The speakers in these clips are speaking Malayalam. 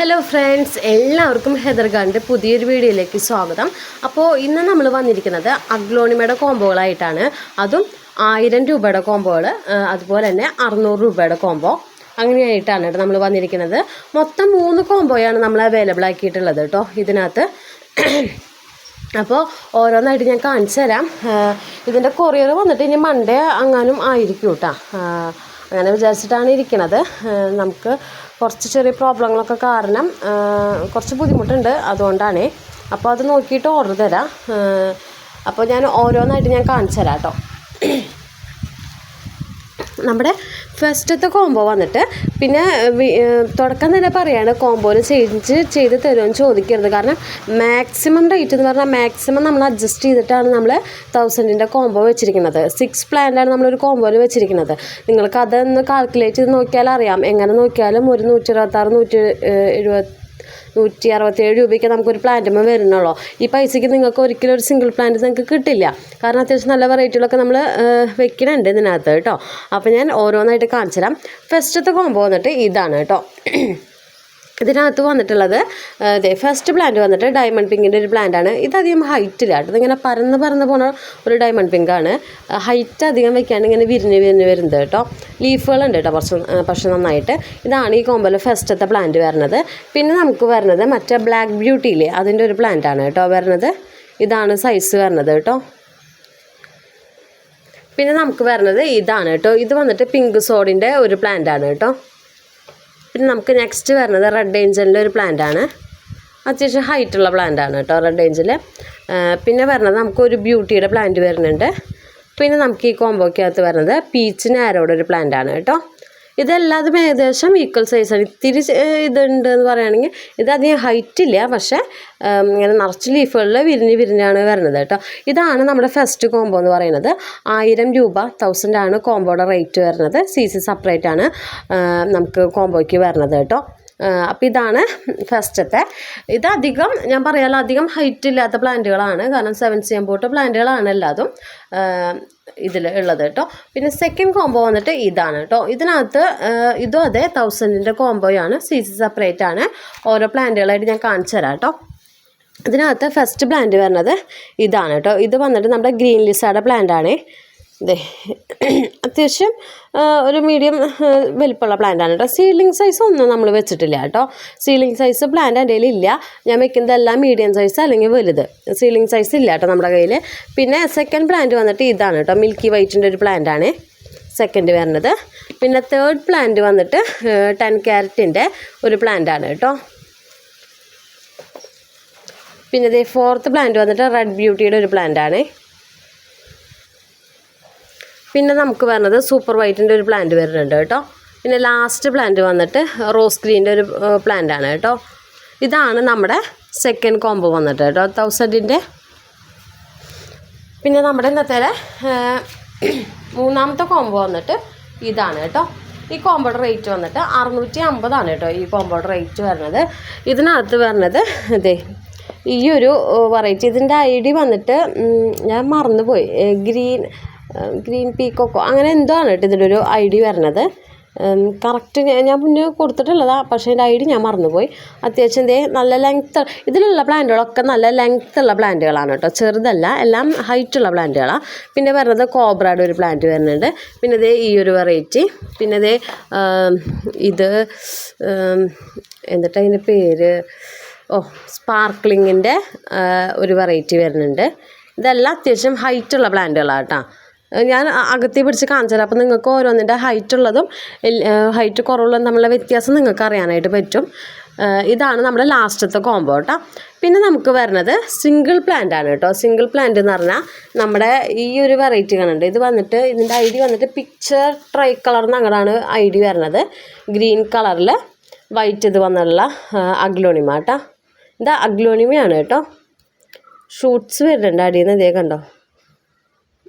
ഹലോ ഫ്രണ്ട്സ്, എല്ലാവർക്കും ഹെദർ ഗാർഡൻ്റെ പുതിയൊരു വീഡിയോയിലേക്ക് സ്വാഗതം. അപ്പോൾ ഇന്ന് നമ്മൾ വന്നിരിക്കുന്നത് അഗ്ലോണിമയുടെ കോംബോകളായിട്ടാണ്. അതും 1000 രൂപയുടെ കോംബോകൾ, അതുപോലെ തന്നെ 600 രൂപയുടെ കോംബോ, അങ്ങനെയായിട്ടാണ് കേട്ടോ നമ്മൾ വന്നിരിക്കുന്നത്. മൊത്തം 3 കോംബോയാണ് നമ്മൾ അവൈലബിൾ ആക്കിയിട്ടുള്ളത് കേട്ടോ ഇതിനകത്ത്. അപ്പോൾ ഓരോന്നായിട്ട് ഞാൻ കാണിച്ചു തരാം. ഇതിൻ്റെ കൊറിയർ വന്നിട്ട് ഇനി മൺഡേ അങ്ങാനും ആയിരിക്കും കേട്ടോ. അങ്ങനെ വിചാരിച്ചിട്ടാണ് ഇരിക്കുന്നത്. നമുക്ക് കുറച്ച് ചെറിയ പ്രോബ്ലങ്ങളൊക്കെ കാരണം കുറച്ച് ബുദ്ധിമുട്ടുണ്ട്, അതുകൊണ്ടാണ്. അപ്പോൾ അത് നോക്കിയിട്ട് ഓർഡർ തരാം. അപ്പോൾ ഞാൻ ഓരോന്നായിട്ട് ഞാൻ കാണിച്ചു തരാം കേട്ടോ. നമ്മുടെ ഫസ്റ്റത്തെ കോംബോ വന്നിട്ട്, പിന്നെ തുടക്കം തന്നെ പറയാണ് കോംബോയിൽ ചേഞ്ച് ചെയ്ത് തരുമെന്ന് ചോദിക്കരുത്. കാരണം മാക്സിമം റേറ്റ് എന്ന് പറഞ്ഞാൽ മാക്സിമം നമ്മൾ അഡ്ജസ്റ്റ് ചെയ്തിട്ടാണ് നമ്മൾ 1000-ൻ്റെ കോംബോ വെച്ചിരിക്കുന്നത്. 6 പ്ലാന്റാണ് നമ്മളൊരു കോംബോയിൽ വെച്ചിരിക്കുന്നത്. നിങ്ങൾക്ക് അതൊന്ന് കാൽക്കുലേറ്റ് ചെയ്ത് നോക്കിയാൽ അറിയാം. എങ്ങനെ നോക്കിയാലും ഒരു 126, 167 രൂപയ്ക്ക് നമുക്കൊരു പ്ലാന്റുമ്പോൾ വരുന്നുള്ളൂ. ഈ പൈസയ്ക്ക് നിങ്ങൾക്ക് ഒരിക്കലും ഒരു സിംഗിൾ പ്ലാന്റ് നിങ്ങൾക്ക് കിട്ടില്ല. കാരണം അത്യാവശ്യം നല്ല വെറൈറ്റികളൊക്കെ നമ്മൾ വെക്കുന്നുണ്ട് ഇതിനകത്ത് കേട്ടോ. അപ്പോൾ ഞാൻ ഓരോന്നായിട്ട് കാണിച്ചു തരാം. ഫസ്റ്റത്തെ കോംബോ വന്നിട്ട് ഇതാണ് കേട്ടോ. ഇതിനകത്ത് വന്നിട്ടുള്ളത് ഫസ്റ്റ് പ്ലാന്റ് വന്നിട്ട് ഡയമണ്ട് പിങ്കിൻ്റെ ഒരു പ്ലാന്റാണ്. ഇതധികം ഹൈറ്റില്ല കേട്ടോ. ഇതിങ്ങനെ പരന്ന് പോകുന്ന ഒരു ഡയമണ്ട് പിങ്കാണ്. ഹൈറ്റ് അധികം വെക്കാണ്ട് ഇങ്ങനെ വിരിഞ്ഞ് വരുന്നത് കേട്ടോ. ലീഫുകളുണ്ട് കേട്ടോ പക്ഷെ നന്നായിട്ട്. ഇതാണ് ഈ കോംബോയിൽ ഫസ്റ്റത്തെ പ്ലാന്റ് വരുന്നത്. പിന്നെ നമുക്ക് വരുന്നത് മറ്റേ ബ്ലാക്ക് ബ്യൂട്ടിയില്ലേ, അതിൻ്റെ ഒരു പ്ലാന്റാണ് കേട്ടോ വരുന്നത്. ഇതാണ് സൈസ് വരുന്നത് കേട്ടോ. പിന്നെ നമുക്ക് വരുന്നത് ഇതാണ് കേട്ടോ. ഇത് വന്നിട്ട് പിങ്ക് സോഡിൻ്റെ ഒരു പ്ലാന്റാണ് കേട്ടോ. പിന്നെ നമുക്ക് നെക്സ്റ്റ് വരുന്നത് റെഡ് ഏഞ്ചലിൻ്റെ ഒരു പ്ലാന്റാണ്. അത്യാവശ്യം ഹൈറ്റുള്ള പ്ലാന്റാണ് കേട്ടോ റെഡ് ഏഞ്ചൽ. പിന്നെ വരുന്നത് നമുക്കൊരു ബ്യൂട്ടിയുടെ പ്ലാന്റ് വരുന്നുണ്ട്. പിന്നെ നമുക്ക് ഈ കോംബോയ്ക്കകത്ത് വരുന്നത് പീച്ച് നാരോയുടെ ഒരു പ്ലാന്റാണ് കേട്ടോ. ഇതെല്ലാതും ഏകദേശം ഈക്വൽ സൈസാണ്. ഇത്തിരി ഇതുണ്ട് എന്ന് പറയുകയാണെങ്കിൽ ഇതധികം ഹൈറ്റില്ല, പക്ഷേ ഇങ്ങനെ നിറച്ച് ലീഫുകളിൽ വിരിഞ്ഞാണ് വരുന്നത് കേട്ടോ. ഇതാണ് നമ്മുടെ ഫസ്റ്റ് കോംബോ എന്ന് പറയുന്നത്. 1000 രൂപ 1000 ആണ് കോംബോയുടെ റേറ്റ് വരുന്നത്. CC സെപ്പറേറ്റ് ആണ് നമുക്ക് കോംബോയ്ക്ക് വരുന്നത് കേട്ടോ. അപ്പോൾ ഇതാണ് ഫസ്റ്റത്തെ. ഇതധികം ഞാൻ പറയാലോ അധികം ഹൈറ്റ് ഇല്ലാത്ത പ്ലാന്റുകളാണ്. കാരണം 7cm പോട്ട് പ്ലാന്റുകളാണ് എല്ലാതും ഇതിൽ ഉള്ളത് കേട്ടോ. പിന്നെ സെക്കൻഡ് കോംബോ വന്നിട്ട് ഇതാണ് കേട്ടോ. ഇതിനകത്ത് ഇതും അതെ 1000-ൻ്റെ കോംബോയാണ്. CC സെപ്പറേറ്റ് ആണ്. ഓരോ പ്ലാന്റുകളായിട്ട് ഞാൻ കാണിച്ചു തരാം കേട്ടോ. ഇതിനകത്ത് ഫസ്റ്റ് പ്ലാന്റ് വരുന്നത് ഇതാണ് കേട്ടോ. ഇത് വന്നിട്ട് നമ്മുടെ ഗ്രീൻ ലിസാർഡ് പ്ലാന്റാണ്. ഇതേ അത്യാവശ്യം ഒരു മീഡിയം വലിപ്പമുള്ള പ്ലാന്റാണ് കേട്ടോ. സീലിംഗ് സൈസ് ഒന്നും നമ്മൾ വെച്ചിട്ടില്ല കേട്ടോ. സീലിംഗ് സൈസ് പ്ലാന്റ് എൻ്റെ കയ്യിൽ ഇല്ല. ഞാൻ വെക്കുന്നതെല്ലാം മീഡിയം സൈസ് അല്ലെങ്കിൽ വലുത്. സീലിംഗ് സൈസ് ഇല്ല കേട്ടോ നമ്മുടെ കയ്യിൽ. പിന്നെ സെക്കൻഡ് പ്ലാന്റ് വന്നിട്ട് ഇതാണ് കേട്ടോ. മിൽക്കി വൈറ്റിൻ്റെ ഒരു പ്ലാന്റാണ് സെക്കൻഡ് വരുന്നത്. പിന്നെ തേർഡ് പ്ലാന്റ് വന്നിട്ട് 10 ക്യാരറ്റിൻ്റെ ഒരു പ്ലാന്റാണ് കേട്ടോ. പിന്നെ ഇതേ ഫോർത്ത് പ്ലാന്റ് വന്നിട്ട് റെഡ് ബ്യൂട്ടിയുടെ ഒരു പ്ലാന്റാണ്. പിന്നെ നമുക്ക് വരുന്നത് സൂപ്പർ വൈറ്റിൻ്റെ ഒരു പ്ലാന്റ് വരുന്നുണ്ട് കേട്ടോ. പിന്നെ ലാസ്റ്റ് പ്ലാന്റ് വന്നിട്ട് റോസ് ഗ്രീൻ്റെ ഒരു പ്ലാന്റാണ് കേട്ടോ. ഇതാണ് നമ്മുടെ സെക്കൻഡ് കോംബോ വന്നിട്ട് കേട്ടോ 1000-ൻ്റെ. പിന്നെ നമ്മുടെ ഇന്നത്തെ മൂന്നാമത്തെ കോംബോ വന്നിട്ട് ഇതാണ് കേട്ടോ. ഈ കോംബോയുടെ റേറ്റ് വന്നിട്ട് 650 കേട്ടോ. ഈ കോംബോയുടെ റേറ്റ് വരുന്നത്. ഇതിനകത്ത് വരുന്നത് ഇതേ ഈ ഒരു വെറൈറ്റി. ഇതിൻ്റെ ID വന്നിട്ട് ഞാൻ മറന്നുപോയി. ഗ്രീൻ പീക്കോക്കോ അങ്ങനെ എന്തോ ആണ് കേട്ടോ ഇതിൻ്റെ ഒരു ID വരുന്നത്. കറക്റ്റ് ഞാൻ മുന്നേ കൊടുത്തിട്ടുള്ളതാണ്, പക്ഷേ എൻ്റെ ID ഞാൻ മറന്നുപോയി. അത്യാവശ്യം നല്ല ലെങ്ത്ത്, ഇതിലുള്ള പ്ലാന്റുകളൊക്കെ നല്ല ലെങ്ത്തുള്ള പ്ലാന്റുകളാണ് കേട്ടോ. ചെറുതല്ല, എല്ലാം ഹൈറ്റുള്ള പ്ലാന്റുകളാണ്. പിന്നെ വരുന്നത് കോബ്രയുടെ ഒരു പ്ലാന്റ് വരുന്നുണ്ട്. പിന്നെ ഇതേ ഈ ഒരു വെറൈറ്റി. പിന്നെ ഇതേ ഇത് എന്നിട്ട് അതിൻ്റെ പേര് സ്പാർക്ലിങ്ങിൻ്റെ ഒരു വെറൈറ്റി വരുന്നുണ്ട്. ഇതെല്ലാം അത്യാവശ്യം ഹൈറ്റുള്ള പ്ലാന്റുകളാണ് കേട്ടോ. ഞാൻ അകത്തി പിടിച്ച് കാണിച്ചു തരാം. അപ്പോൾ നിങ്ങൾക്ക് ഓരോന്നിൻ്റെ ഹൈറ്റുള്ളതും ഹൈറ്റ് കുറവുള്ളതും തമ്മിലുള്ള വ്യത്യാസം നിങ്ങൾക്ക് അറിയാനായിട്ട് പറ്റും. ഇതാണ് നമ്മുടെ ലാസ്റ്റത്തെ കോംബോ കേട്ടോ. പിന്നെ നമുക്ക് വരുന്നത് സിംഗിൾ പ്ലാന്റ് ആണ് കേട്ടോ. സിംഗിൾ പ്ലാന്റ് എന്ന് പറഞ്ഞാൽ നമ്മുടെ ഈ ഒരു വെറൈറ്റി കാണുന്നുണ്ട്. ഇത് വന്നിട്ട് ഇതിൻ്റെ ID വന്നിട്ട് പിക്ചർ ട്രൈ കളർ എന്നങ്ങടാണ് ID വരുന്നത്. ഗ്രീൻ കളറിൽ വൈറ്റ് ഇത് വന്നുള്ള അഗ്ലോണിമ കേട്ടോ. ഇത് അഗ്ലോണിമയാണ് കേട്ടോ. ഷൂട്ട്സ് വരുന്നുണ്ട് അടിയിൽ നിന്ന്. ഇതേ കണ്ടോ,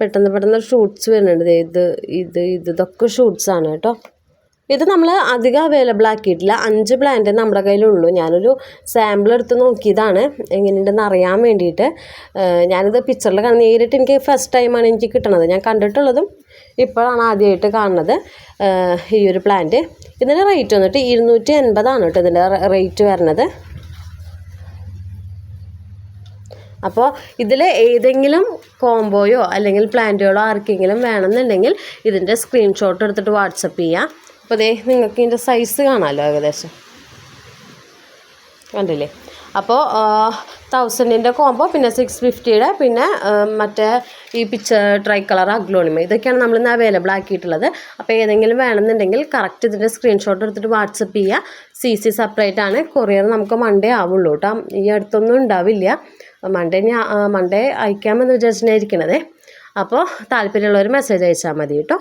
പെട്ടെന്ന് ഷൂട്ട്സ് വരുന്നുണ്ട്. ഇതൊക്കെ ഷൂട്ട്സാണ് കേട്ടോ. ഇത് നമ്മൾ അധികം അവൈലബിൾ ആക്കിയിട്ടില്ല. 5 പ്ലാന്റ് നമ്മുടെ കയ്യിലുള്ളൂ. ഞാനൊരു സാമ്പിൾ എടുത്ത് നോക്കിയതാണ് എങ്ങനെയുണ്ടെന്ന് അറിയാൻ വേണ്ടിയിട്ട്. ഞാനിത് പിക്ചറിൽ നേരിട്ട് എനിക്ക് ഫസ്റ്റ് ടൈമാണ് എനിക്ക് കിട്ടണത്. ഞാൻ കണ്ടിട്ടുള്ളതും ഇപ്പോഴാണ് ആദ്യമായിട്ട് കാണുന്നത് ഈ ഒരു പ്ലാന്റ്. ഇതിൻ്റെ റേറ്റ് വന്നിട്ട് 280 കേട്ടോ ഇതിൻ്റെ റേറ്റ് വരുന്നത്. അപ്പോൾ ഇതിൽ ഏതെങ്കിലും കോംബോയോ അല്ലെങ്കിൽ പ്ലാന്റുകളോ ആർക്കെങ്കിലും വേണമെന്നുണ്ടെങ്കിൽ ഇതിൻ്റെ സ്ക്രീൻഷോട്ട് എടുത്തിട്ട് വാട്സപ്പ് ചെയ്യാം. അപ്പോൾ ദേ നിങ്ങൾക്ക് ഇതിൻ്റെ സൈസ് കാണാമല്ലോ ഏകദേശം കണ്ടില്ലേ. അപ്പോൾ 1000-ൻ്റെ കോംബോ, പിന്നെ 650-യുടെ, പിന്നെ മറ്റേ ഈ പിക്ചർ ട്രൈ കളർ അഗ്ലോണിമ, ഇതൊക്കെയാണ് നമ്മളിന്ന് അവൈലബിൾ ആക്കിയിട്ടുള്ളത്. അപ്പോൾ ഏതെങ്കിലും വേണമെന്നുണ്ടെങ്കിൽ കറക്റ്റ് ഇതിൻ്റെ സ്ക്രീൻഷോട്ട് എടുത്തിട്ട് വാട്സപ്പ് ചെയ്യുക. CC സെപ്പറേറ്റ് ആണ്. കൊറിയർ നമുക്ക് മൺഡേ ആവുള്ളൂ കേട്ടോ. ഈ അടുത്തൊന്നും ഉണ്ടാവില്ല. മൺഡേ അയക്കാമെന്ന് വിചാരിച്ചിട്ടായിരിക്കണത്. അപ്പോൾ താല്പര്യമുള്ളവർ മെസ്സേജ് അയച്ചാൽ മതി കേട്ടോ.